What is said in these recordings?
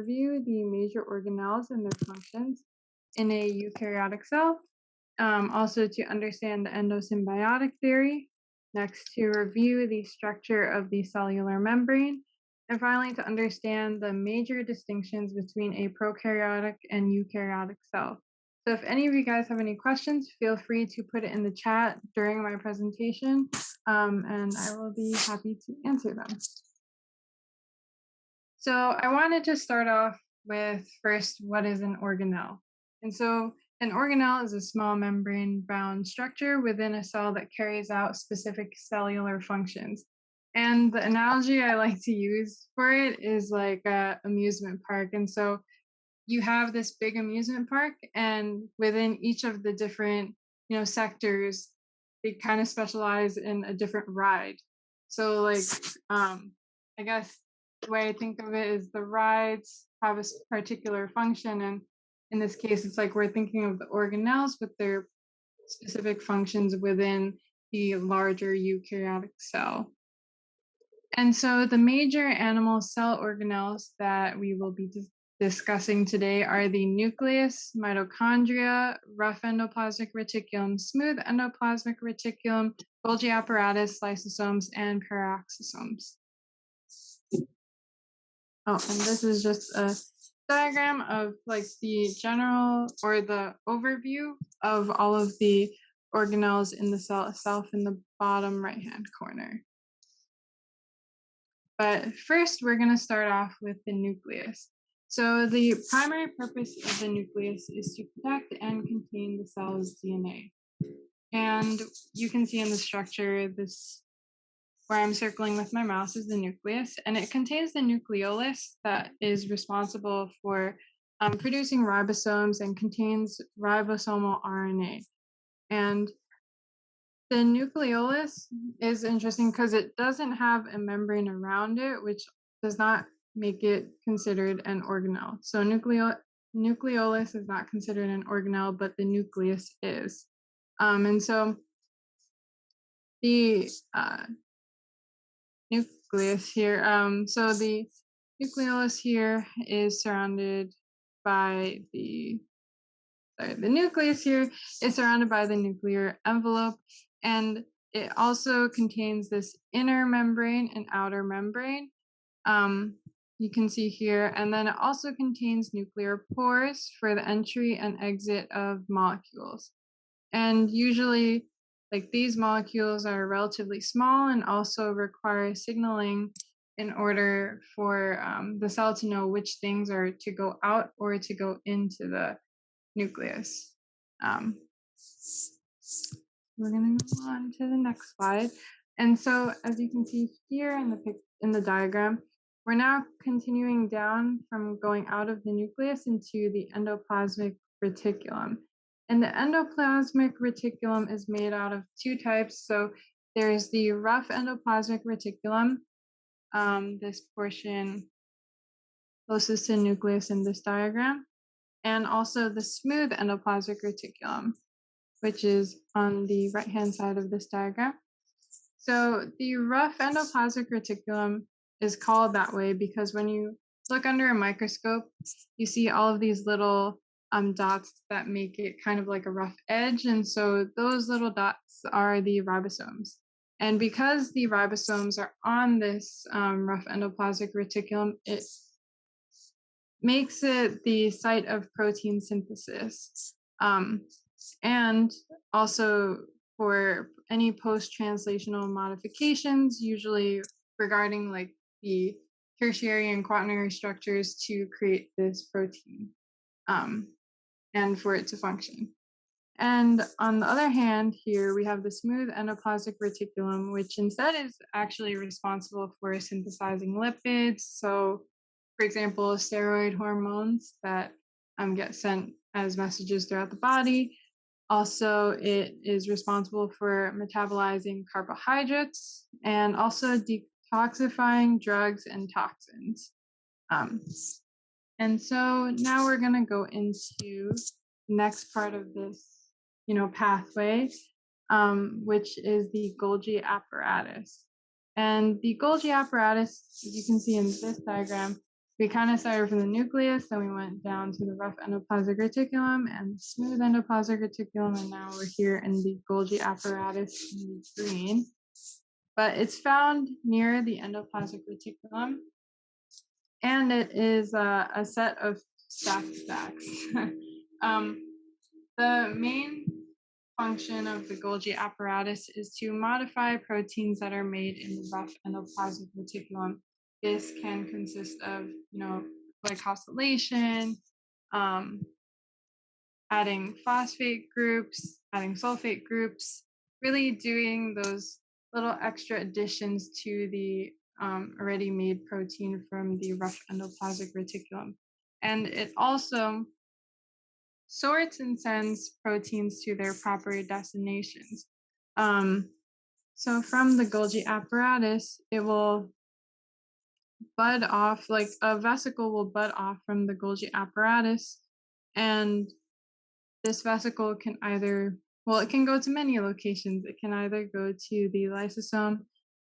Review the major organelles and their functions in a eukaryotic cell. Also to understand the endosymbiotic theory. Next, to review the structure of the cellular membrane. And finally, to understand the major distinctions between a prokaryotic and eukaryotic cell. So if any of you guys have any questions, feel free to put it in the chat during my presentation, and I will be happy to answer them. So I wanted to start off with first, what is an organelle? And so an organelle is a small membrane-bound structure within a cell that carries out specific cellular functions. And the analogy I like to use for it is like an amusement park. And so you have this big amusement park, and within each of the different, sectors, they kind of specialize in a different ride. So like, I guess the way I think of it is the rides have a particular function, and in this case, it's like we're thinking of the organelles with their specific functions within the larger eukaryotic cell. And so the major animal cell organelles that we will be discussing today are the nucleus, mitochondria, rough endoplasmic reticulum, smooth endoplasmic reticulum, Golgi apparatus, lysosomes, and peroxisomes. Oh, and this is just a diagram of like the general or the overview of all of the organelles in the cell itself in the bottom right-hand corner. But first, we're going to start off with the nucleus. So the primary purpose of the nucleus is to protect and contain the cell's DNA. And you can see in the structure, this where I'm circling with my mouse is the nucleus, and it contains the nucleolus that is responsible for producing ribosomes and contains ribosomal RNA. And the nucleolus is interesting because it doesn't have a membrane around it, which does not make it considered an organelle. So nucleolus is not considered an organelle, but the nucleus is. And so the nucleus here, so the nucleolus here is surrounded by the nucleus here is surrounded by the nuclear envelope, and it also contains this inner membrane and outer membrane. You can see here, and then it also contains nuclear pores for the entry and exit of molecules. And usually, like these molecules are relatively small and also require signaling in order for the cell to know which things are to go out or to go into the nucleus. We're going to go on to the next slide. And so, as you can see here in the diagram, we're now continuing down from going out of the nucleus into the endoplasmic reticulum. And the endoplasmic reticulum is made out of two types. So there's the rough endoplasmic reticulum, this portion closest to the nucleus in this diagram, and also the smooth endoplasmic reticulum, which is on the right-hand side of this diagram. So the rough endoplasmic reticulum is called that way because when you look under a microscope, you see all of these little dots that make it kind of like a rough edge. And so those little dots are the ribosomes. And because the ribosomes are on this rough endoplasmic reticulum, it makes it the site of protein synthesis. And also for any post-translational modifications, usually regarding like the tertiary and quaternary structures to create this protein and for it to function. And on the other hand, here we have the smooth endoplasmic reticulum, which instead is actually responsible for synthesizing lipids. So, for example, steroid hormones that get sent as messages throughout the body. Also, it is responsible for metabolizing carbohydrates and also detoxifying drugs and toxins. And so now we're going to go into the next part of this, pathway, which is the Golgi apparatus. And the Golgi apparatus, as you can see in this diagram, we kind of started from the nucleus, then we went down to the rough endoplasmic reticulum and the smooth endoplasmic reticulum, and now we're here in the Golgi apparatus in the green. But it's found near the endoplasmic reticulum, and it is a set of stacked stacks. The main function of the Golgi apparatus is to modify proteins that are made in the rough endoplasmic reticulum. This can consist of, glycosylation, adding phosphate groups, adding sulfate groups, really doing those little extra additions to the already made protein from the rough endoplasmic reticulum. And it also sorts and sends proteins to their proper destinations. So from the Golgi apparatus, it will bud off, like a vesicle will bud off from the Golgi apparatus, and this vesicle can either, it can go to many locations. It can either go to the lysosome,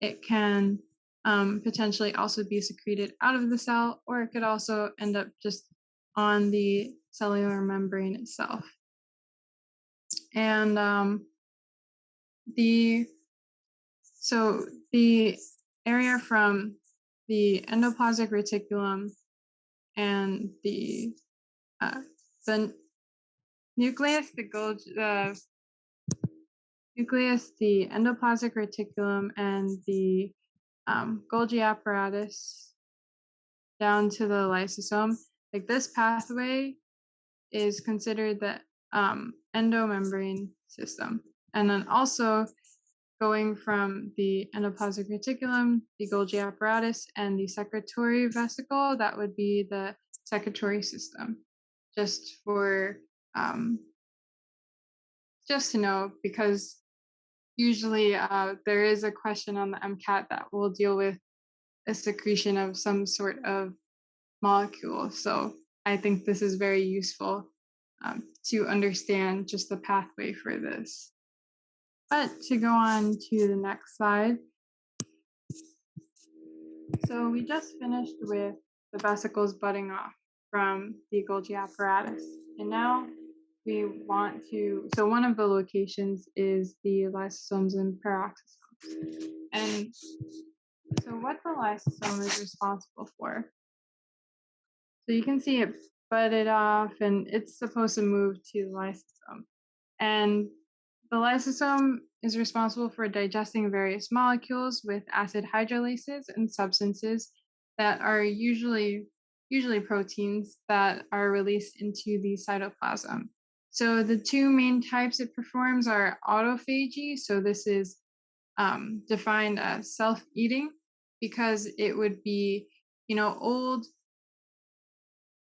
it can potentially also be secreted out of the cell, or it could also end up just on the cellular membrane itself. And the area from the endoplasmic reticulum and the nucleus, the endoplasmic reticulum, and the Golgi apparatus down to the lysosome, like this pathway is considered the endomembrane system. And then also going from the endoplasmic reticulum, the Golgi apparatus, and the secretory vesicle, that would be the secretory system. Just for just to know, because usually there is a question on the MCAT that will deal with a secretion of some sort of molecule. So I think this is very useful to understand just the pathway for this. But to go on to the next slide. So we just finished with the vesicles budding off from the Golgi apparatus. And now we want to, so one of the locations is the lysosomes and peroxisomes. And so what the lysosome is responsible for. So you can see it budded off, and it's supposed to move to the lysosome. And the lysosome is responsible for digesting various molecules with acid hydrolases and substances that are usually proteins that are released into the cytoplasm. So the two main types it performs are autophagy. So this is defined as self-eating, because it would be, old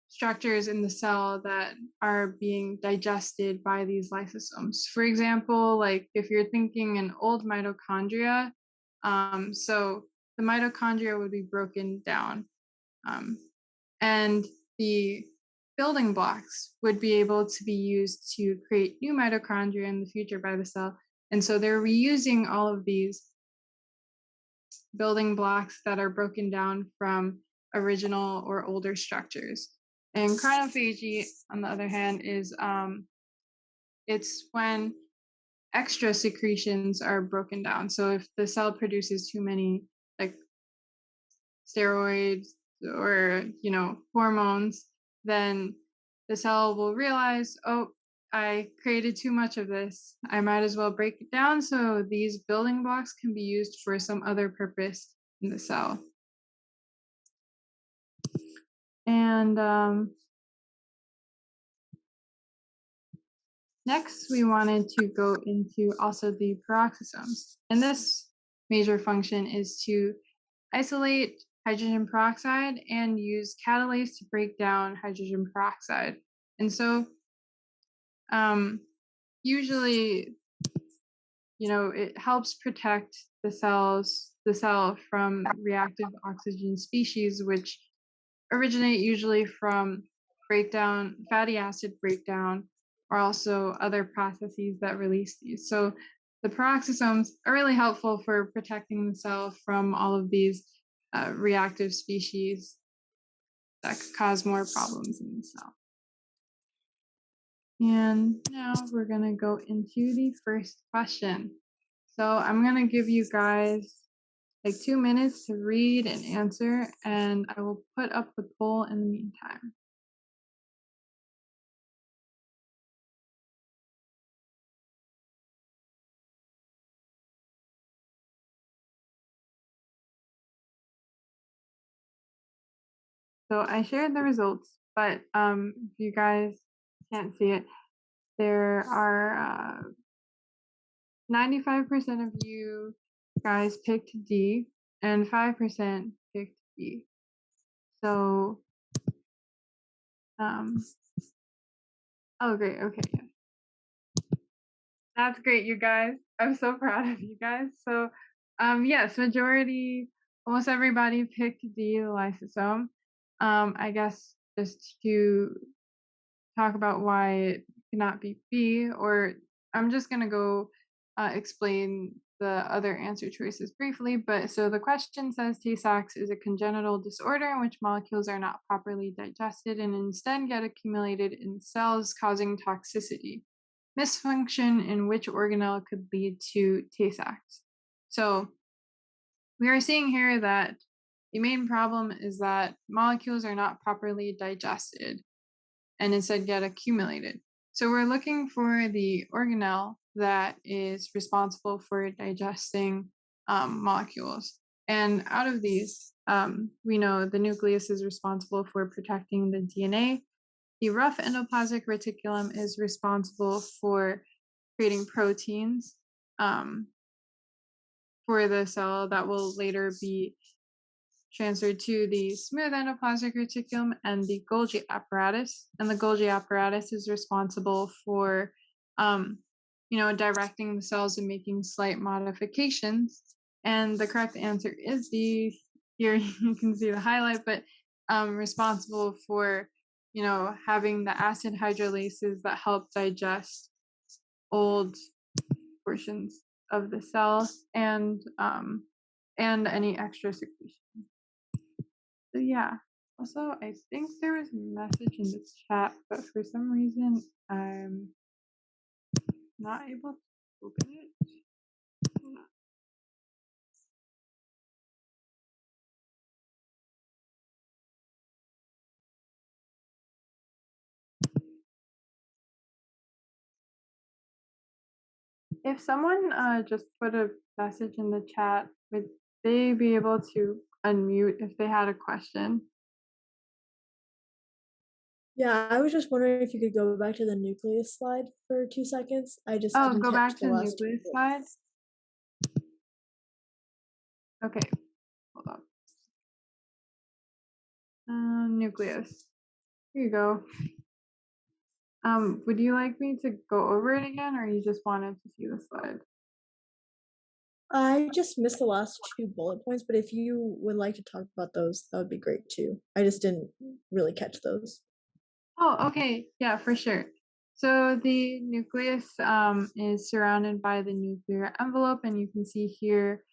structures in the cell that are being digested by these lysosomes. For example, like if you're thinking an old mitochondria, so the mitochondria would be broken down, and the building blocks would be able to be used to create new mitochondria in the future by the cell. And so they're reusing all of these building blocks that are broken down from original or older structures. And crinophagy, on the other hand, is it's when extra secretions are broken down. So if the cell produces too many, like steroids or hormones, then the cell will realize, oh, I created too much of this. I might as well break it down so these building blocks can be used for some other purpose in the cell. And next, we wanted to go into also the peroxisomes. And this major function is to isolate hydrogen peroxide and use catalase to break down hydrogen peroxide. And so usually, it helps protect the cell from reactive oxygen species, which originate usually from fatty acid breakdown, or also other processes that release these. So the peroxisomes are really helpful for protecting the cell from all of these reactive species that could cause more problems in the cell. And now we're going to go into the first question. So I'm going to give you guys like 2 minutes to read and answer, and I will put up the poll in the meantime. So I shared the results, but if you guys can't see it, there are 95% of you guys picked D and 5% picked B. So, oh great, okay, yeah. That's great, you guys. I'm so proud of you guys. So, yes, majority, almost everybody picked D, the lysosome. I guess just to talk about why it cannot be B, or I'm just going to go explain the other answer choices briefly. But so the question says Tay-Sachs is a congenital disorder in which molecules are not properly digested and instead get accumulated in cells, causing toxicity. Misfunction in which organelle could lead to Tay-Sachs. So we are seeing here that the main problem is that molecules are not properly digested and instead get accumulated. So we're looking for the organelle that is responsible for digesting molecules. And out of these, we know the nucleus is responsible for protecting the DNA. The rough endoplasmic reticulum is responsible for creating proteins for the cell that will later be transferred to the smooth endoplasmic reticulum and the Golgi apparatus. And the Golgi apparatus is responsible for, directing the cells and making slight modifications. And the correct answer is D. Here you can see the highlight, but responsible for, having the acid hydrolases that help digest old portions of the cell and any extra secretion. So yeah, also I think there was a message in the chat, but for some reason I'm not able to open it. If someone just put a message in the chat, would they be able to unmute if they had a question? Yeah, I was just wondering if you could go back to the nucleus slide for 2 seconds. I just didn't Go catch back the to the last nucleus slide. Okay, hold on. Nucleus. Here you go. Would you like me to go over it again, or you just wanted to see the slide? I just missed the last 2 bullet points, but if you would like to talk about those, that would be great too. I just didn't really catch those. Oh, okay. Yeah, for sure. So the nucleus is surrounded by the nuclear envelope, and you can see here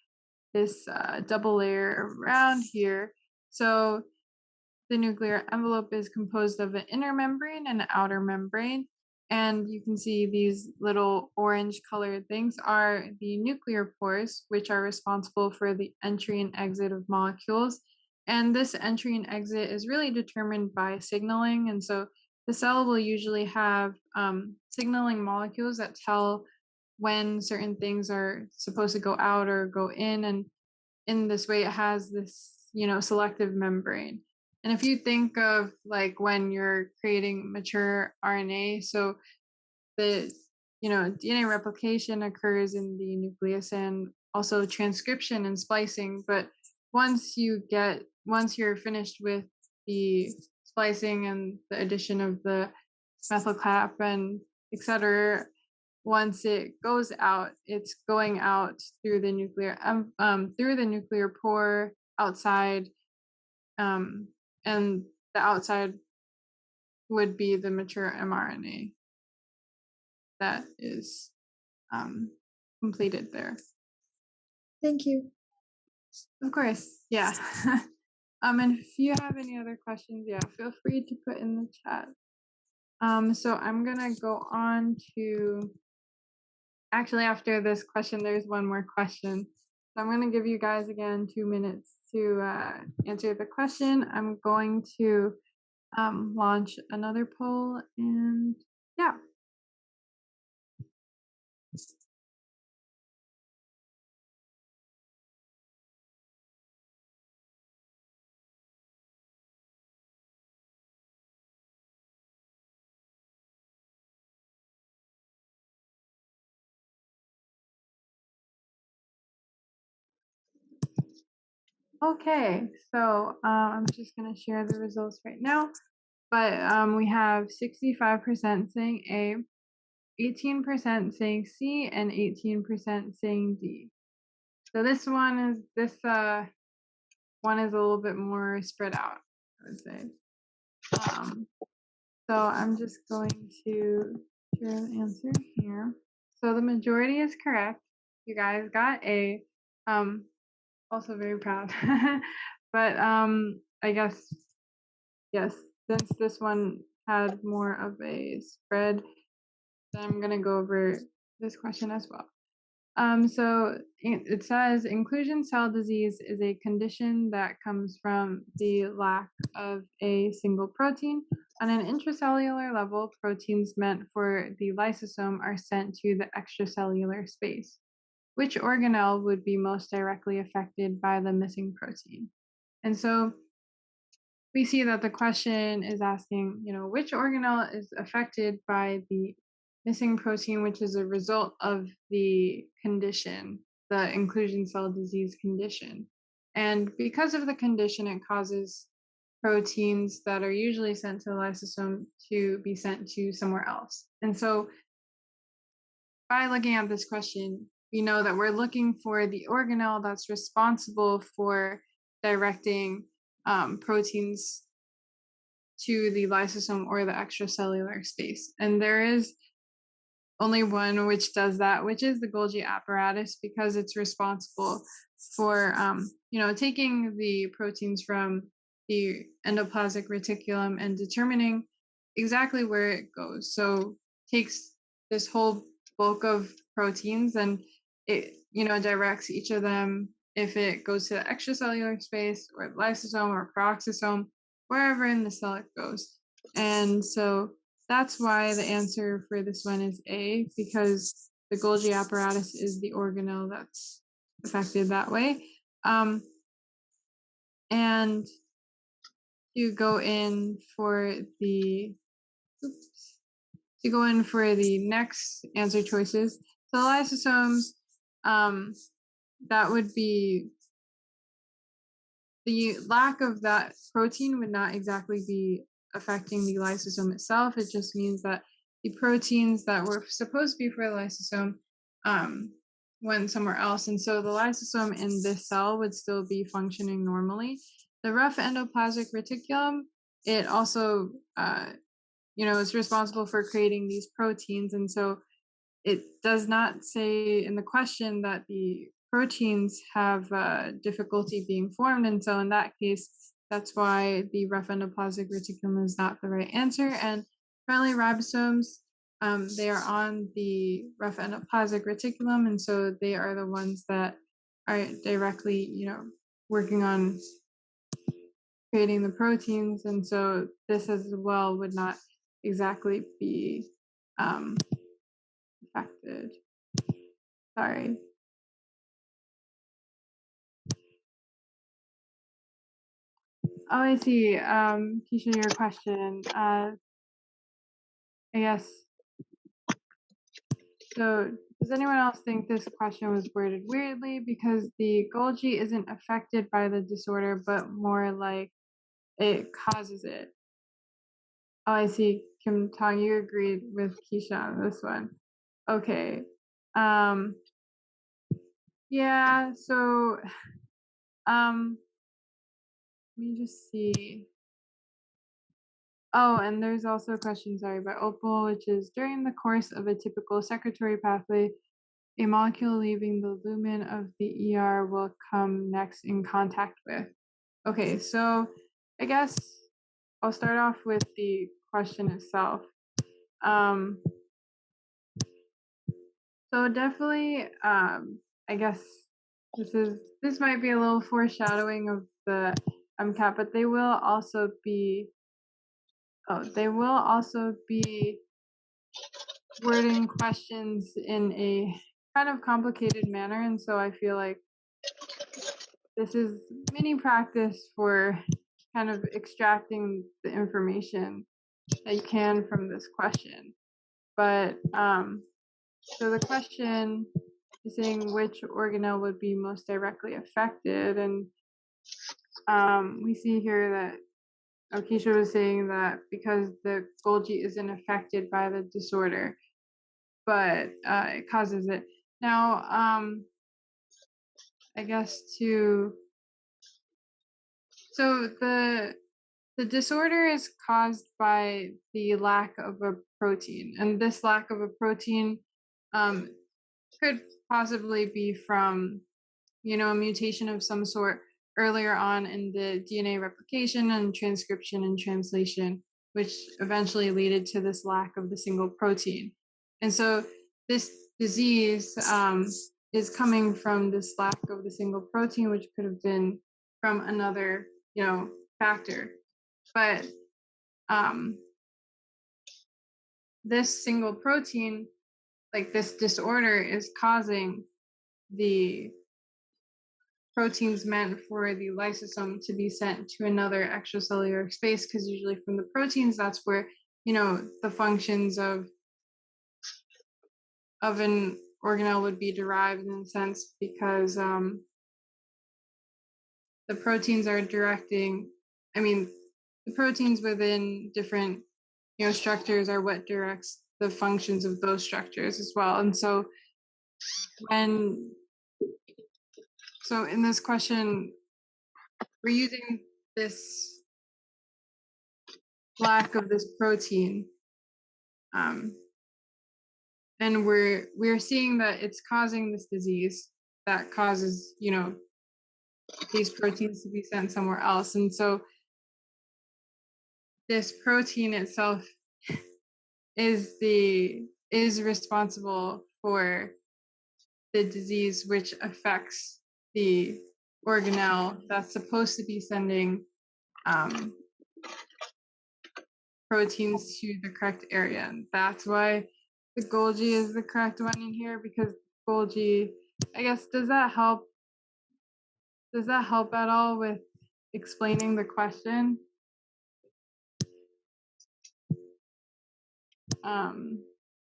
this double layer around here. So the nuclear envelope is composed of an inner membrane and an outer membrane. And you can see these little orange colored things are the nuclear pores, which are responsible for the entry and exit of molecules. And this entry and exit is really determined by signaling. And so the cell will usually have signaling molecules that tell when certain things are supposed to go out or go in. And in this way, it has this, selective membrane. And if you think of like when you're creating mature RNA, so the DNA replication occurs in the nucleus and also transcription and splicing. But once you're finished with the splicing and the addition of the methyl cap and etc., once it goes out, it's going out through the nuclear pore outside, and the outside would be the mature mRNA that is completed there. Thank you. Of course, yeah. And if you have any other questions, yeah, feel free to put in the chat. So I'm gonna go on to, actually after this question, there's one more question. So I'm gonna give you guys again 2 minutes to answer the question. I'm going to launch another poll, and yeah. Okay, so I'm just gonna share the results right now. But we have 65% saying A, 18% saying C, and 18% saying D. So this one is a little bit more spread out, I would say. So I'm just going to share the answer here. So the majority is correct. You guys got A. Also very proud. But I guess, yes, since this one had more of a spread, then I'm gonna go over this question as well. So it says inclusion cell disease is a condition that comes from the lack of a single protein. On an intracellular level, proteins meant for the lysosome are sent to the extracellular space. Which organelle would be most directly affected by the missing protein? And so we see that the question is asking, which organelle is affected by the missing protein, which is a result of the condition, the inclusion cell disease condition. And because of the condition, it causes proteins that are usually sent to the lysosome to be sent to somewhere else. And so by looking at this question, we know that we're looking for the organelle that's responsible for directing proteins to the lysosome or the extracellular space. And there is only one which does that, which is the Golgi apparatus, because it's responsible for, taking the proteins from the endoplasmic reticulum and determining exactly where it goes. So takes this whole bulk of proteins and it, directs each of them if it goes to the extracellular space or the lysosome or peroxisome, wherever in the cell it goes. And so that's why the answer for this one is A, because the Golgi apparatus is the organelle that's affected that way. And to go in for the next answer choices, so lysosomes, that would be the lack of that protein would not exactly be affecting the lysosome itself. It just means that the proteins that were supposed to be for the lysosome went somewhere else. And so the lysosome in this cell would still be functioning normally. The rough endoplasmic reticulum, it also, is responsible for creating these proteins. And so it does not say in the question that the proteins have difficulty being formed. And so in that case, that's why the rough endoplasmic reticulum is not the right answer. And friendly ribosomes, they are on the rough endoplasmic reticulum. And so they are the ones that are directly, working on creating the proteins. And so this as well would not exactly be affected. Sorry. Oh, I see. Keisha, your question. I guess. So, does anyone else think this question was worded weirdly? Because the Golgi isn't affected by the disorder, but more like it causes it. Oh, I see. Kim Tong, you agreed with Keisha on this one. Okay. Yeah. So, let me just see. Oh, and there's also a question, sorry, by Opal, which is during the course of a typical secretory pathway, a molecule leaving the lumen of the ER will come next in contact with. Okay, so I guess I'll start off with the question itself. So definitely, I guess this might be a little foreshadowing of the MCAT, but they will also be wording questions in a kind of complicated manner, and so I feel like this is mini practice for kind of extracting the information that you can from this question. But so the question is saying which organelle would be most directly affected, and we see here that Keisha was saying that because the Golgi isn't affected by the disorder, but it causes it. Now, I guess so the disorder is caused by the lack of a protein, and this lack of a protein could possibly be from, a mutation of some sort earlier on in the DNA replication and transcription and translation, which eventually led to this lack of the single protein. And so this disease is coming from this lack of the single protein, which could have been from another, factor. But this single protein, like this disorder, is causing the proteins meant for the lysosome to be sent to another extracellular space, because usually from the proteins, that's where the functions of an organelle would be derived, in a sense, because the proteins are directing, the proteins within different structures are what directs the functions of those structures as well. And so in this question, we're using this lack of this protein, and we're seeing that it's causing this disease that causes these proteins to be sent somewhere else. And so this protein itself is responsible for the disease, which affects the organelle that's supposed to be sending proteins to the correct area. And that's why the Golgi is the correct one in here, because Golgi, I guess, does that help at all with explaining the question?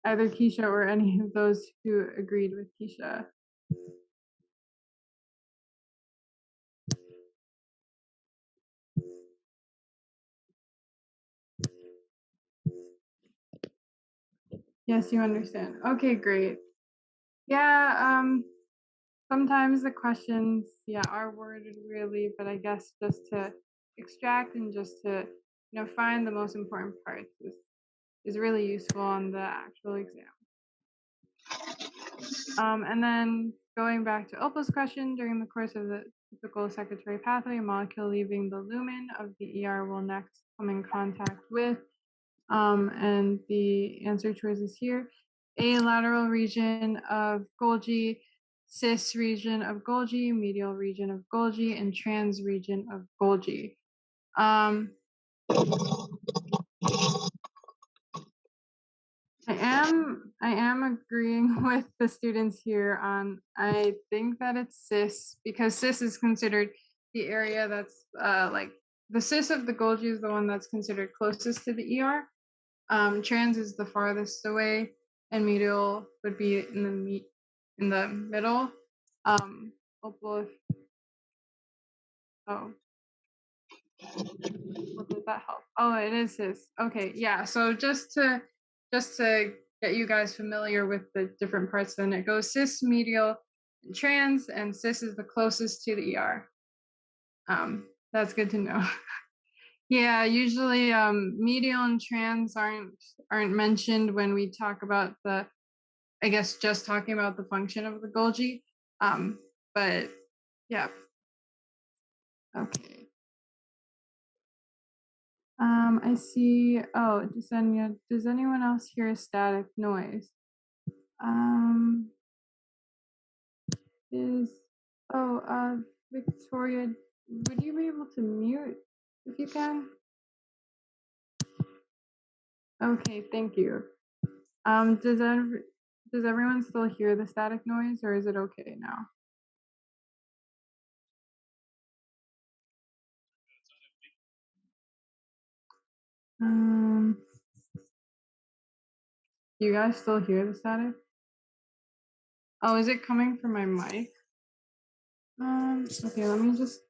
Either Keisha or any of those who agreed with Keisha. Yes, you understand. Okay, great. Yeah, sometimes the questions, are worded weirdly, but I guess just to extract and just to, find the most important parts is really useful on the actual exam. And then going back to Opal's question, during the course of the typical secretory pathway, a molecule leaving the lumen of the ER will next come in contact with, and the answer choices here: A, lateral region of Golgi, cis region of Golgi, medial region of Golgi, and trans region of Golgi. I am agreeing with the students here on, I think that it's cis, because cis is considered the area that's like the cis of the Golgi is the one that's considered closest to the ER. Trans is the farthest away, and medial would be in the middle. Opal, oh, well, does that help? Oh, it is cis. Okay, yeah. So just to get you guys familiar with the different parts, then it goes cis, medial, and trans, and cis is the closest to the ER. That's good to know. Yeah, usually medial and trans aren't mentioned when we talk about I guess just talking about the function of the Golgi. But yeah. Okay. I see, oh, Jasenia, does anyone else hear a static noise? Is, Victoria, would you be able to mute if you can? Okay, thank you. Does everyone still hear the static noise, or is it okay now? You guys still hear the static? Oh, is it coming from my mic? Okay, let me just.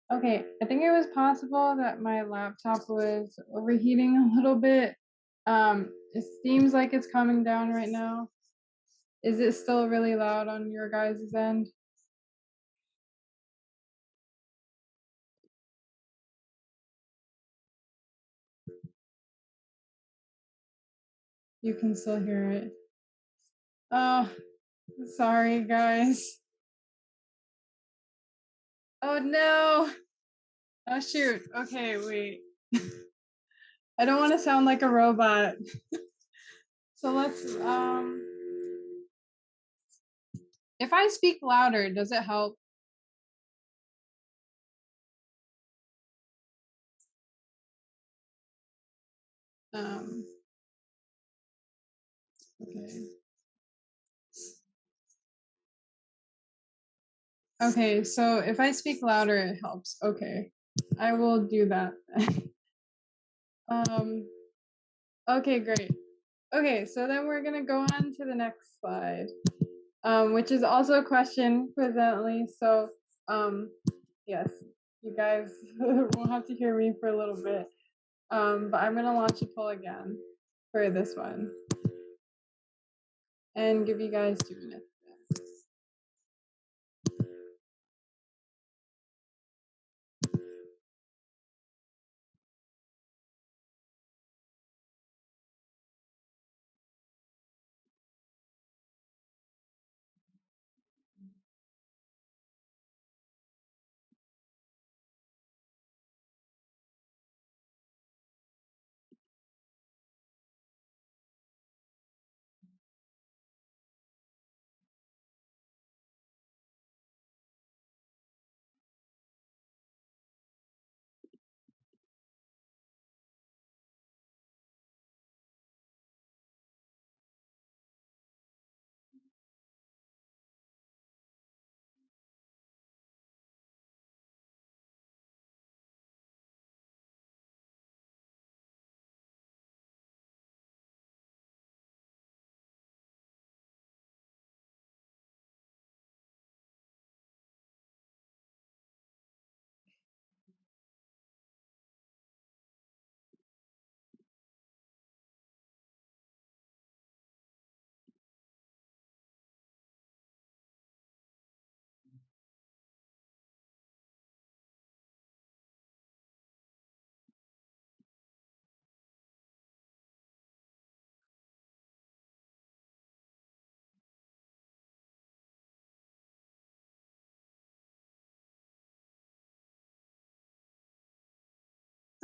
Okay, I think it was possible that my laptop was overheating a little bit. It seems like it's coming down right now. Is it still really loud on your guys' end? You can still hear it. Oh, sorry, guys. Oh no. Oh shoot. Okay, wait. I don't want to sound like a robot. So let's if I speak louder, does it help? Okay. Okay, so if I speak louder, it helps. Okay, I will do that. um, okay, great. Okay, so then we're gonna go on to the next slide, which is also a question, presently. So, yes, you guys will have to hear me for a little bit. But I'm gonna launch a poll again for this one and give you guys 2 minutes.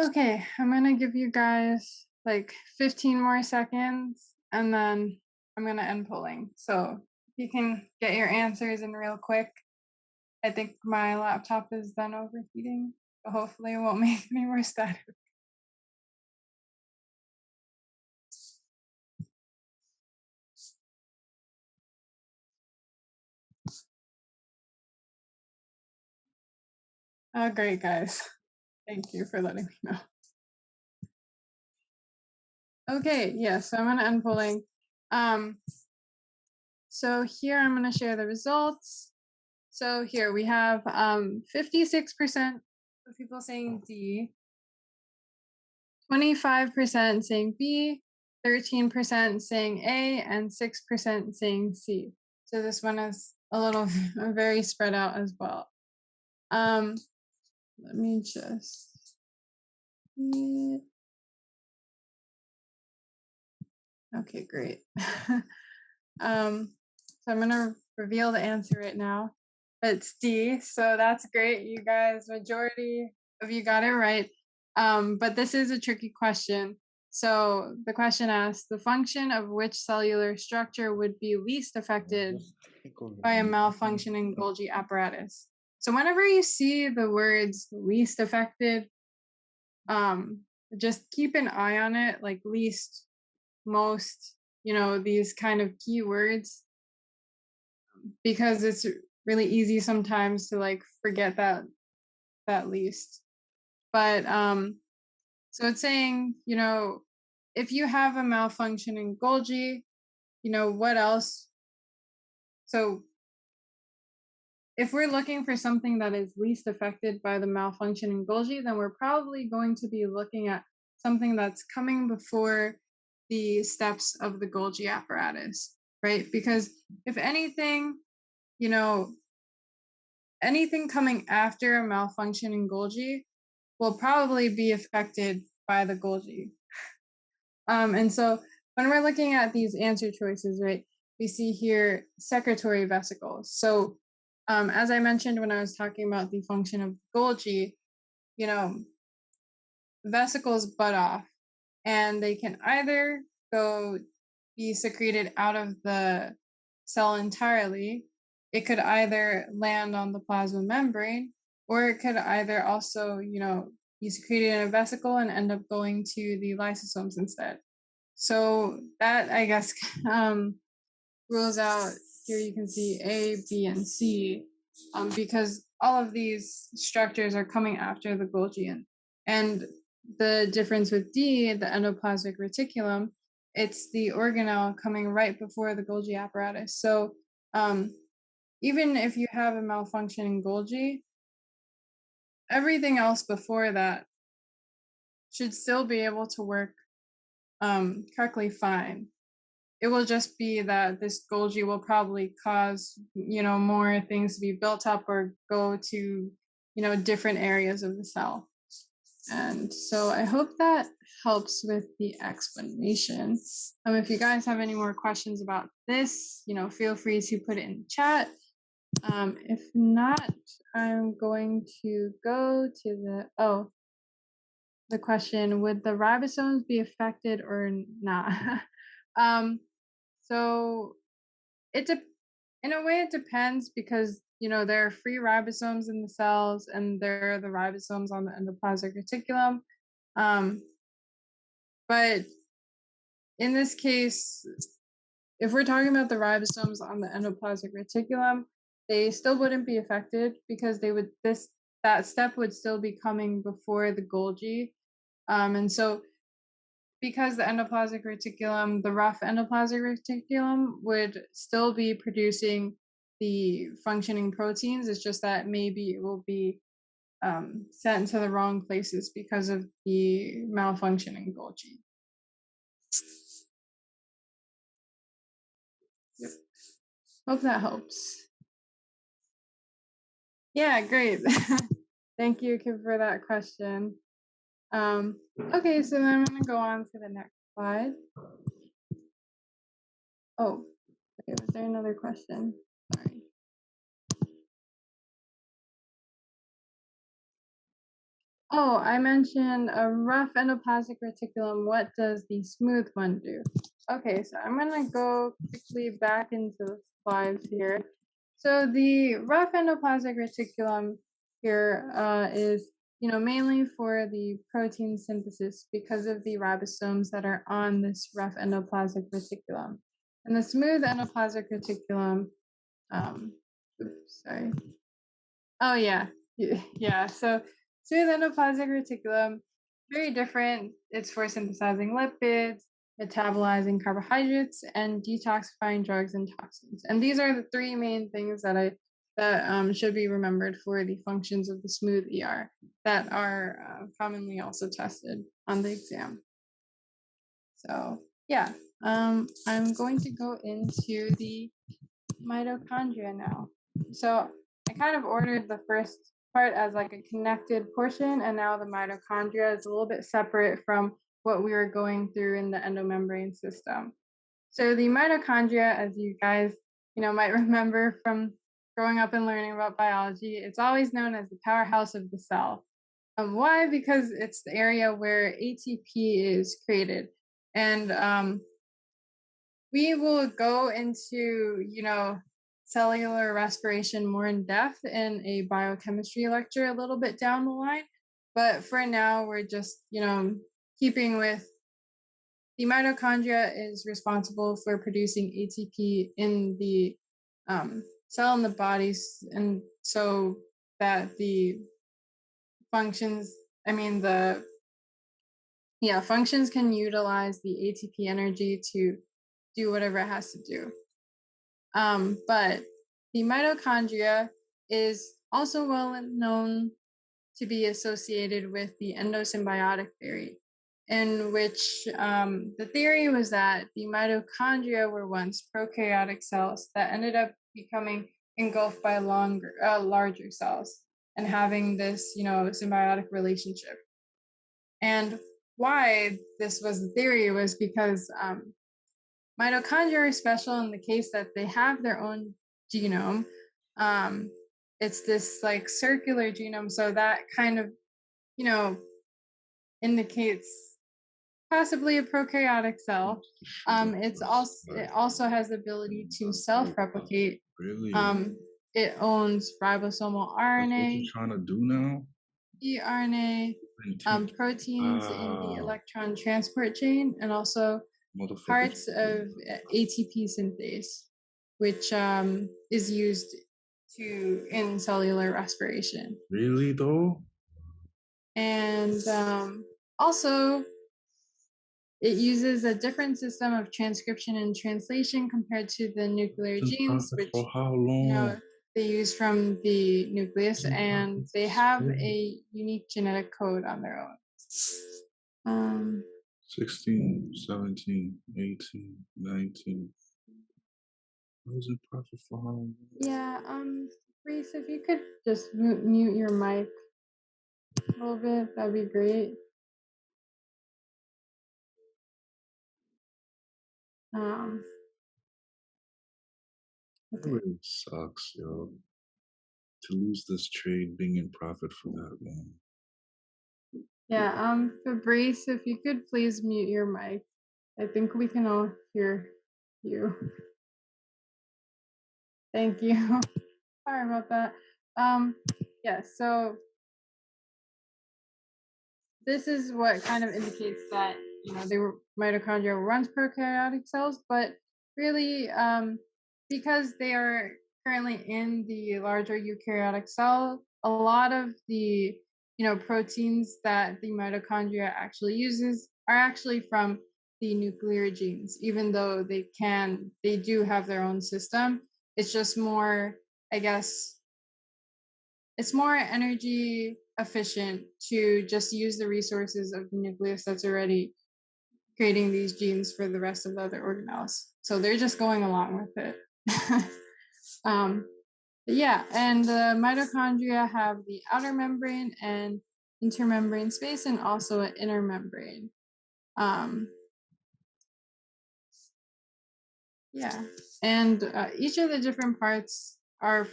Okay, I'm gonna give you guys like 15 more seconds and then I'm gonna end polling. So if you can get your answers in real quick. I think my laptop is done overheating, but hopefully it won't make any more static. Oh, great, guys. Thank you for letting me know. Okay, yeah, so I'm gonna unpolling. So here I'm gonna share the results. So here we have 56% of people saying D, 25% saying B, 13% saying A, and 6% saying C. So this one is a little very spread out as well. Let me just see. Okay, great. So I'm gonna reveal the answer right now. It's D, so that's great. You guys, majority of you got it right. But this is a tricky question. So the question asks, the function of which cellular structure would be least affected by a malfunctioning Golgi apparatus? So whenever you see the words least affected, just keep an eye on it, like least, most, these kind of keywords, because it's really easy sometimes to like forget that least. But so it's saying, if you have a malfunctioning Golgi, what else? So if we're looking for something that is least affected by the malfunctioning Golgi, then we're probably going to be looking at something that's coming before the steps of the Golgi apparatus, right? Because if anything, you know, anything coming after a malfunctioning Golgi will probably be affected by the Golgi. And so when we're looking at these answer choices, right, we see here secretory vesicles. So as I mentioned when I was talking about the function of Golgi, vesicles bud off, and they can either go be secreted out of the cell entirely. It could either land on the plasma membrane, or it could either also, be secreted in a vesicle and end up going to the lysosomes instead. So that, I guess, rules out, here you can see A, B, and C, because all of these structures are coming after the Golgi. And the difference with D, the endoplasmic reticulum, it's the organelle coming right before the Golgi apparatus. So even if you have a malfunctioning Golgi, everything else before that should still be able to work correctly fine. It will just be that this Golgi will probably cause, more things to be built up or go to, different areas of the cell. And so I hope that helps with the explanation. If you guys have any more questions about this, feel free to put it in the chat. If not, I'm going to go to the question, would the ribosomes be affected or not? So in a way it depends, because there are free ribosomes in the cells and there are the ribosomes on the endoplasmic reticulum. But in this case, if we're talking about the ribosomes on the endoplasmic reticulum, they still wouldn't be affected, because that step would still be coming before the Golgi. And so because the endoplasmic reticulum, the rough endoplasmic reticulum, would still be producing the functioning proteins. It's just that maybe it will be sent to the wrong places because of the malfunctioning Golgi. Yep. Hope that helps. Yeah, great. Thank you, Kim, for that question. Okay, so then I'm going to go on to the next slide. Oh, okay, was there another question? Sorry. Oh, I mentioned a rough endoplasmic reticulum. What does the smooth one do? Okay, so I'm going to go quickly back into the slides here. So the rough endoplasmic reticulum here is, mainly for the protein synthesis because of the ribosomes that are on this rough endoplasmic reticulum. And the smooth endoplasmic reticulum, oops, sorry. Oh yeah, yeah. So smooth endoplasmic reticulum, very different. It's for synthesizing lipids, metabolizing carbohydrates, and detoxifying drugs and toxins. And these are the three main things that should be remembered for the functions of the smooth ER that are commonly also tested on the exam. So yeah, I'm going to go into the mitochondria now. So I kind of ordered the first part as like a connected portion, and now the mitochondria is a little bit separate from what we were going through in the endomembrane system. So the mitochondria, as you guys, might remember from growing up and learning about biology, it's always known as the powerhouse of the cell. Why? Because it's the area where ATP is created. And we will go into, cellular respiration more in depth in a biochemistry lecture a little bit down the line. But for now, we're just, keeping with the mitochondria is responsible for producing ATP in the cell in the bodies, and so that the functions, functions can utilize the ATP energy to do whatever it has to do. But the mitochondria is also well known to be associated with the endosymbiotic theory, in which the theory was that the mitochondria were once prokaryotic cells that ended up becoming engulfed by larger cells and having this, symbiotic relationship. And why this was the theory was because mitochondria are special in the case that they have their own genome. It's this like circular genome, so that kind of, indicates possibly a prokaryotic cell. It also has the ability to self-replicate. Really? It owns ribosomal RNA. That's what you're trying to do now? eRNA, proteins in the electron transport chain, and also parts of ATP synthase, which is used in cellular respiration. Really though? And also, it uses a different system of transcription and translation compared to the nuclear genes, which for how long? They use from the nucleus, and they have a unique genetic code on their own. 16, 17, 18, 19. I was in profit for how long? Yeah, Reese, if you could just mute your mic a little bit, that'd be great. It really sucks, yo. To lose this trade being in profit for that long. Yeah, Fabrice, if you could please mute your mic. I think we can all hear you. Thank you. Sorry about that. Yeah, so this is what kind of indicates that, the mitochondria runs prokaryotic cells, but really, because they are currently in the larger eukaryotic cell, a lot of the, proteins that the mitochondria actually uses are actually from the nuclear genes, even though they do have their own system. It's just more, I guess, it's more energy efficient to just use the resources of the nucleus that's already creating these genes for the rest of the other organelles. So they're just going along with it. Yeah, and the mitochondria have the outer membrane and intermembrane space, and also an inner membrane. Yeah, and each of the different parts are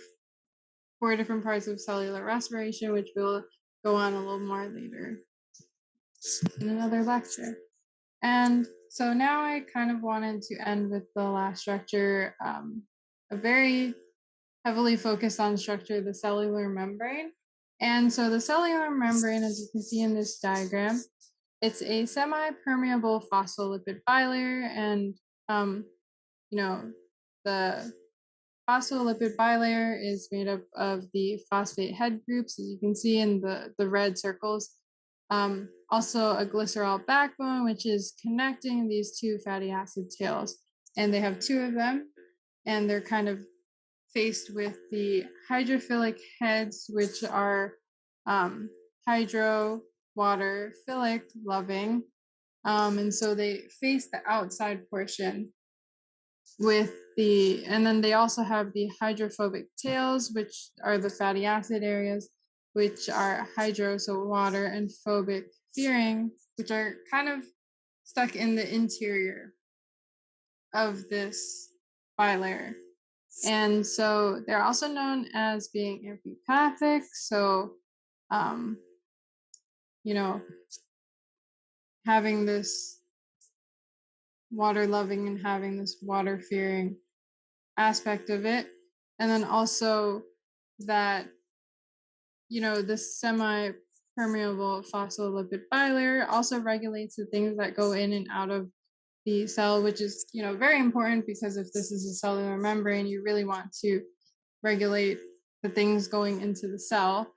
4 different parts of cellular respiration, which we'll go on a little more later in another lecture. And so now I kind of wanted to end with the last structure, a very heavily focused on structure, the cellular membrane. And so the cellular membrane, as you can see in this diagram, it's a semi-permeable phospholipid bilayer, and the phospholipid bilayer is made up of the phosphate head groups, as you can see in the red circles. Also a glycerol backbone, which is connecting these two fatty acid tails. And they have two of them, and they're kind of faced with the hydrophilic heads, which are hydro, water, philic, loving. And so they face the outside portion with the, and then they also have the hydrophobic tails, which are the fatty acid areas, which are hydro, so water, and phobic, fearing, which are kind of stuck in the interior of this bilayer. And so they're also known as being amphipathic. So, you know, having this water loving and having this water fearing aspect of it. And then also that, you know, this semi permeable phospholipid bilayer also regulates the things that go in and out of the cell, which is, you know, very important, because if this is a cellular membrane, you really want to regulate the things going into the cell.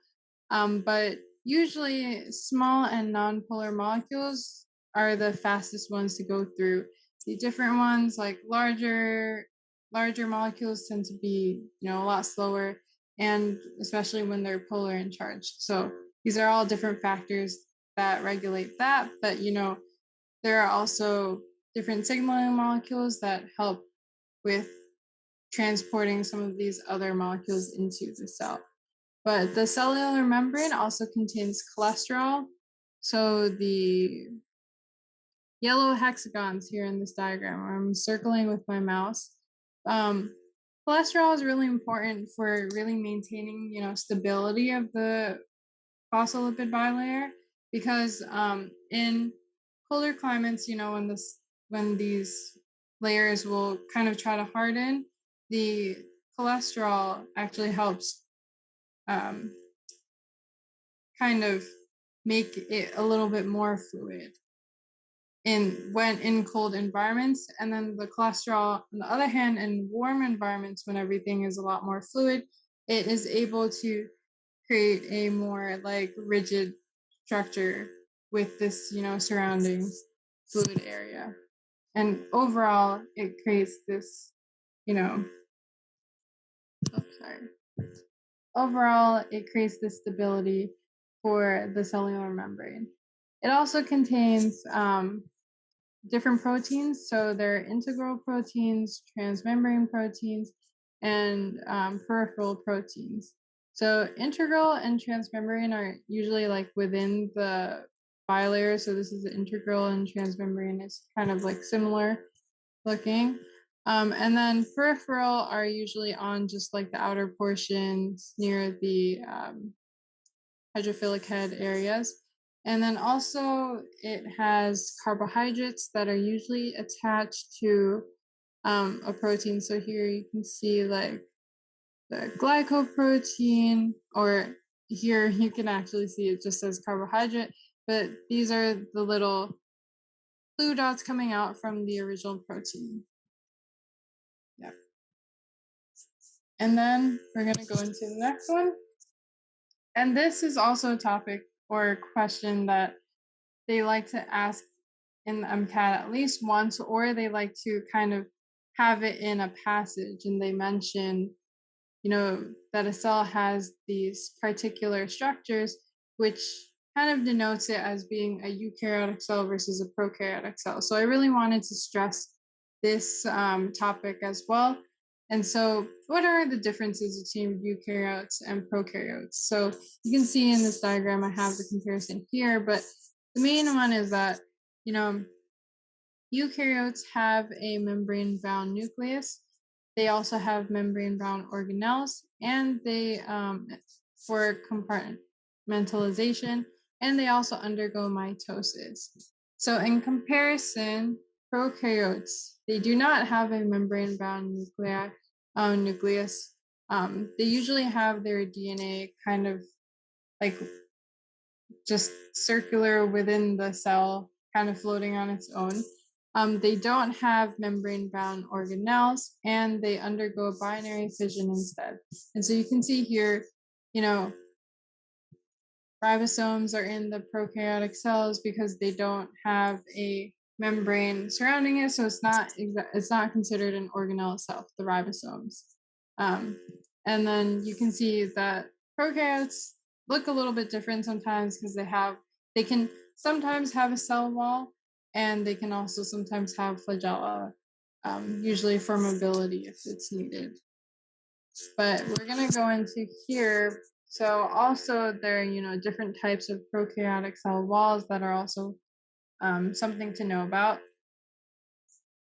But usually small and non-polar molecules are the fastest ones to go through. The different ones, like larger molecules, tend to be, you know, a lot slower, and especially when they're polar in charge. So these are all different factors that regulate that. But, you know, there are also different signaling molecules that help with transporting some of these other molecules into the cell. But the cellular membrane also contains cholesterol. So the yellow hexagons here in this diagram, I'm circling with my mouse. Cholesterol is really important for really maintaining, you know, stability of the phospholipid bilayer, because in colder climates, you know, when these layers will kind of try to harden, the cholesterol actually helps kind of make it a little bit more fluid when in cold environments. And then the cholesterol, on the other hand, in warm environments, when everything is a lot more fluid, it is able to create a more like rigid structure with this, you know, surrounding fluid area. And overall, it creates this, you know, overall, it creates this stability for the cellular membrane. It also contains different proteins. So there are integral proteins, transmembrane proteins, and peripheral proteins. So integral and transmembrane are usually like within the bilayer. So this is the integral, and transmembrane is kind of like similar looking. And then peripheral are usually on just like the outer portions near the hydrophilic head areas. And then also it has carbohydrates that are usually attached to a protein. So here you can see like the glycoprotein, or here you can actually see it just says carbohydrate, but these are the little blue dots coming out from the original protein. Yeah. And then we're going to go into the next one. And this is also a topic or a question that they like to ask in the MCAT at least once, or they like to kind of have it in a passage. And they mention, you know, that a cell has these particular structures, which kind of denotes it as being a eukaryotic cell versus a prokaryotic cell. So I really wanted to stress this topic as well. And so what are the differences between eukaryotes and prokaryotes? So you can see in this diagram, I have the comparison here, but the main one is that, you know, eukaryotes have a membrane-bound nucleus. They also have membrane-bound organelles, and they, for compartmentalization, and they also undergo mitosis. So in comparison, prokaryotes, they do not have a membrane-bound nucleus. They usually have their DNA kind of like just circular within the cell, kind of floating on its own. They don't have membrane-bound organelles, and they undergo binary fission instead. And so you can see here, you know, ribosomes are in the prokaryotic cells because they don't have a membrane surrounding it, so it's not considered an organelle itself, the ribosomes. And then you can see that prokaryotes look a little bit different sometimes because they can sometimes have a cell wall, and they can also sometimes have flagella, usually for mobility if it's needed. But we're gonna go into here. So also there are different types of prokaryotic cell walls that are also something to know about.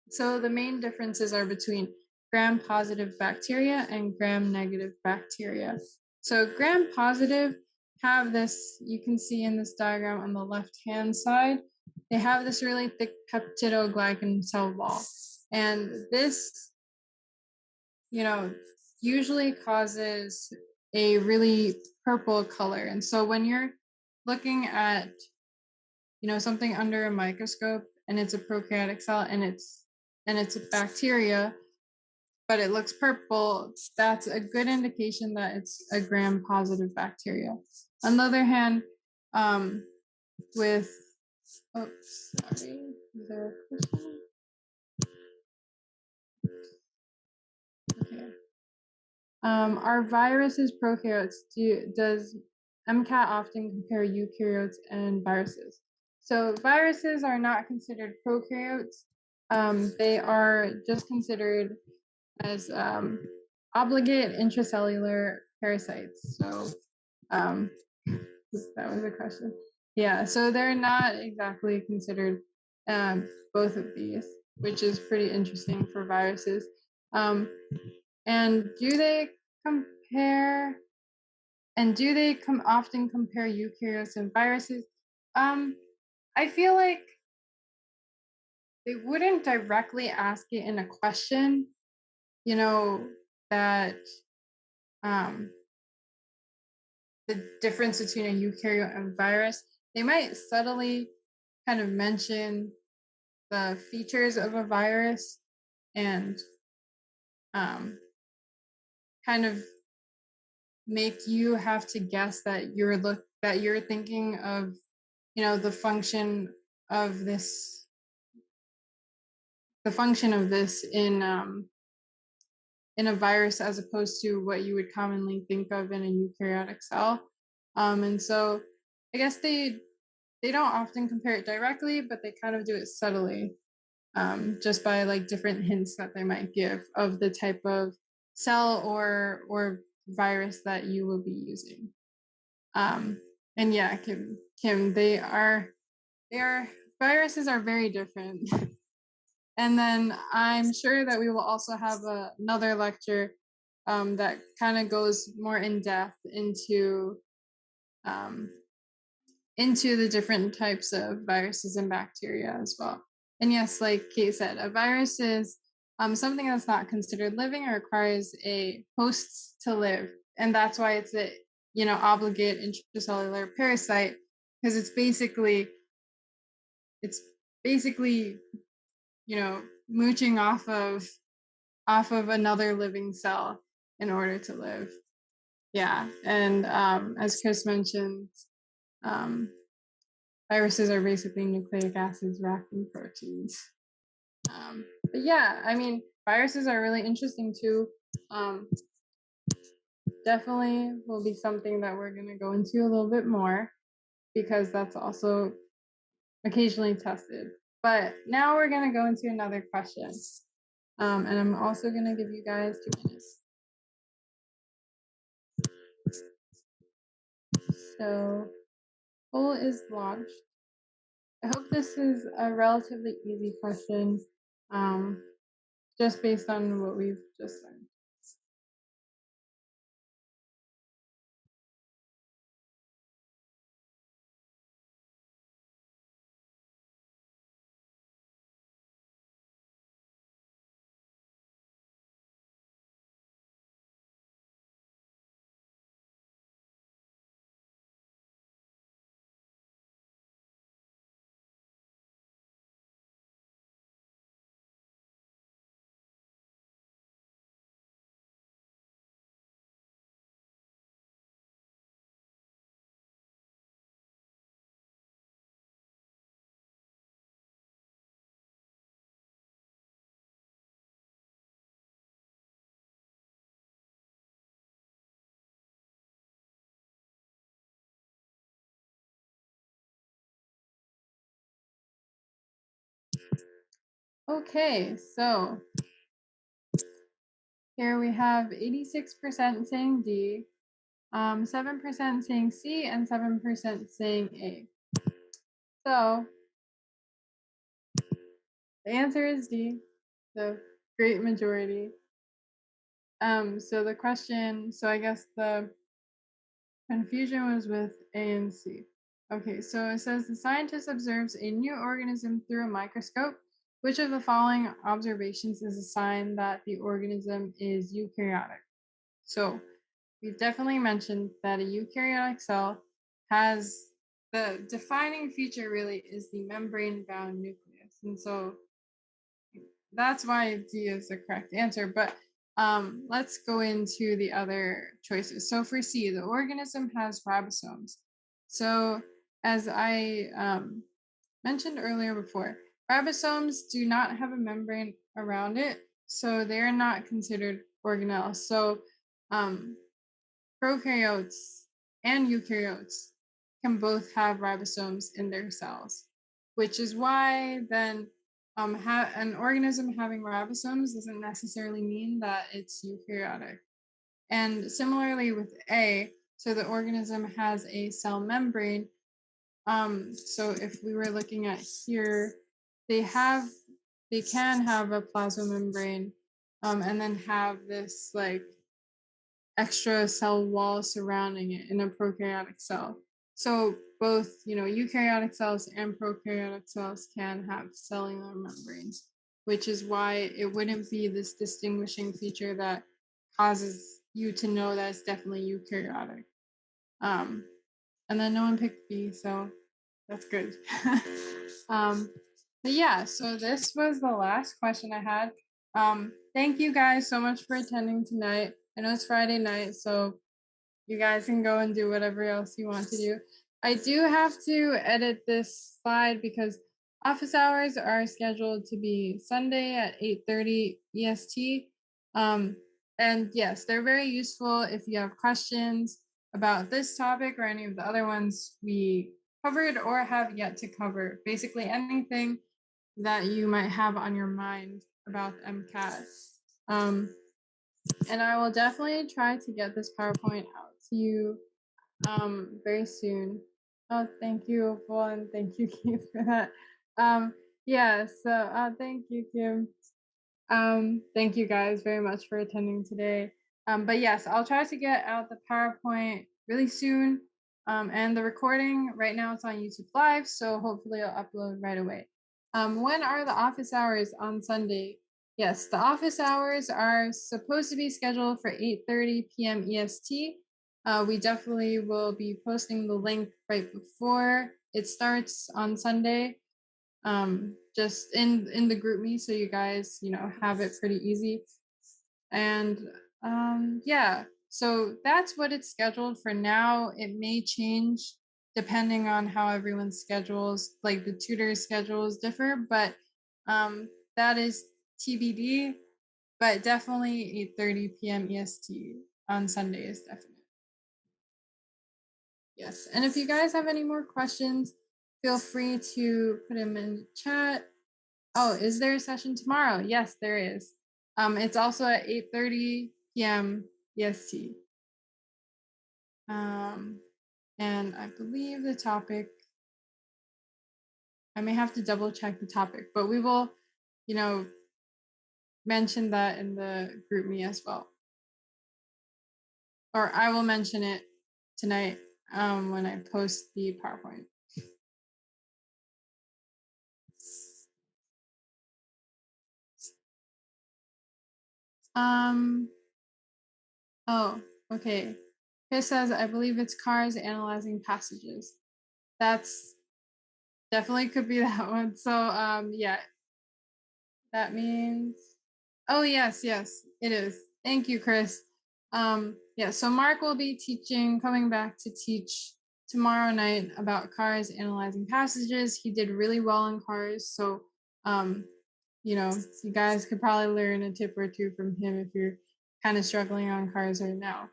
So the main differences are between gram-positive bacteria and gram-negative bacteria. So gram-positive have this, you can see in this diagram on the left-hand side, they have this really thick peptidoglycan cell wall. And this, usually causes a really purple color. And so when you're looking at, something under a microscope and it's a prokaryotic cell and it's a bacteria, but it looks purple, that's a good indication that it's a gram-positive bacteria. On the other hand, with, sorry, is there a question? Okay. Are viruses prokaryotes? Does MCAT often compare eukaryotes and viruses? So viruses are not considered prokaryotes. They are just considered as obligate intracellular parasites. So that was a question. Yeah, so they're not exactly considered both of these, which is pretty interesting for viruses. And do they compare? And do they often compare eukaryotes and viruses? I feel like they wouldn't directly ask it in a question, that the difference between a eukaryote and virus. They might subtly kind of mention the features of a virus and kind of make you have to guess that you're thinking of the function of this in a virus as opposed to what you would commonly think of in a eukaryotic cell. And so I guess they don't often compare it directly, but they kind of do it subtly, just by like different hints that they might give of the type of cell or virus that you will be using. And yeah, Kim, viruses are very different. And then I'm sure that we will also have another lecture that kind of goes more in depth into the different types of viruses and bacteria as well. And yes, like Kate said, a virus is something that's not considered living or requires a host to live, and that's why it's a obligate intracellular parasite, because it's basically mooching off of another living cell in order to live. Yeah, and as Chris mentioned, viruses are basically nucleic acids wrapped in proteins. But yeah, I mean, viruses are really interesting too. Definitely will be something that we're going to go into a little bit more, because that's also occasionally tested. But now we're going to go into another question. And I'm also going to give you guys 2 minutes. So, poll is launched. I hope this is a relatively easy question, just based on what we've just learned. Okay, so here we have 86% saying D, 7% saying C, and 7% saying A. So the answer is D, the great majority. So the question, so I guess the confusion was with A and C. Okay, so it says the scientist observes a new organism through a microscope. Which of the following observations is a sign that the organism is eukaryotic? So we've definitely mentioned that a eukaryotic cell has the defining feature really is the membrane bound nucleus. And so that's why D is the correct answer. But let's go into the other choices. So for C, the organism has ribosomes. So as I mentioned earlier before, ribosomes do not have a membrane around it, so they're not considered organelles. So prokaryotes and eukaryotes can both have ribosomes in their cells, which is why then an organism having ribosomes doesn't necessarily mean that it's eukaryotic. And similarly with A, so the organism has a cell membrane. So if we were looking at here, they can have a plasma membrane, and then have this like extra cell wall surrounding it in a prokaryotic cell. So both, eukaryotic cells and prokaryotic cells can have cellular membranes, which is why it wouldn't be this distinguishing feature that causes you to know that it's definitely eukaryotic. And then no one picked B, so that's good. um, but yeah, so this was the last question I had. Thank you guys so much for attending tonight. I know it's Friday night, so you guys can go and do whatever else you want to do. I do have to edit this slide because office hours are scheduled to be Sunday at 8:30 EST. And yes, they're very useful if you have questions about this topic or any of the other ones we covered or have yet to cover. Basically, anything that you might have on your mind about MCAT. And I will definitely try to get this PowerPoint out to you very soon. Oh, thank you, Paul, and thank you, Keith, for that. Yeah, so thank you, Kim. Thank you guys very much for attending today. But yes, I'll try to get out the PowerPoint really soon. And the recording right now it's on YouTube Live, so hopefully I'll upload right away. When are the office hours on Sunday? Yes, the office hours are supposed to be scheduled for 8:30 p.m. EST. We definitely will be posting the link right before it starts on Sunday, just in the group me, so you guys have it pretty easy. And yeah, so that's what it's scheduled for now. It may change depending on how everyone's schedules, like the tutor schedules differ, but that is TBD. But definitely 8:30 p.m. EST on Sunday is definite. Yes, and if you guys have any more questions, feel free to put them in the chat. Oh, is there a session tomorrow? Yes, there is. It's also at 8:30 p.m. EST. And I believe the topic, I may have to double check the topic, but we will, mention that in the group me as well. Or I will mention it tonight when I post the PowerPoint. Oh, okay. Chris says, I believe it's cars analyzing passages. That's definitely could be that one. So, yeah, that means, oh, yes, it is. Thank you, Chris. Yeah, so Mark will be coming back to teach tomorrow night about cars analyzing passages. He did really well in cars. So, you guys could probably learn a tip or two from him if you're kind of struggling on cars right now.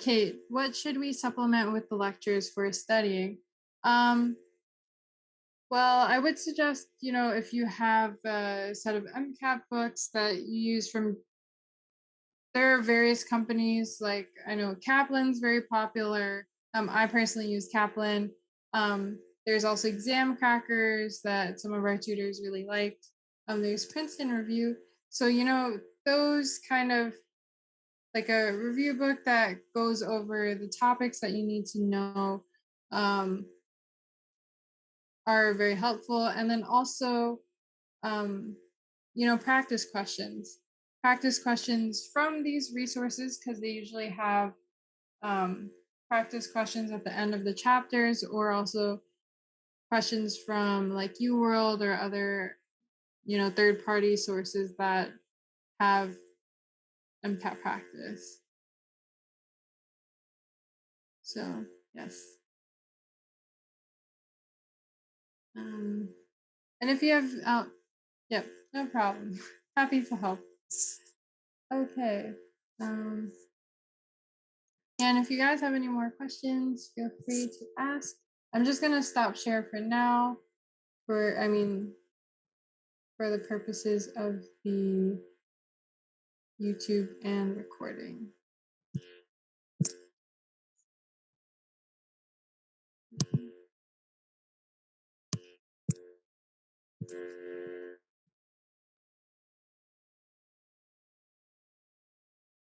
Kate, what should we supplement with the lectures for studying? Well, I would suggest, if you have a set of MCAT books that you use from, there are various companies, like I know Kaplan's very popular. I personally use Kaplan. There's also exam crackers that some of our tutors really liked. There's Princeton Review. So, those kind of like a review book that goes over the topics that you need to know um, are very helpful. And then also, um, practice questions. Practice questions from these resources, because they usually have um, practice questions at the end of the chapters, or also questions from like UWorld or other, third party sources that have MCAT practice. So, yes. And if you have, yep, no problem. Happy to help. Okay. And if you guys have any more questions, feel free to ask. I'm just gonna stop share for now, for the purposes of the YouTube and recording.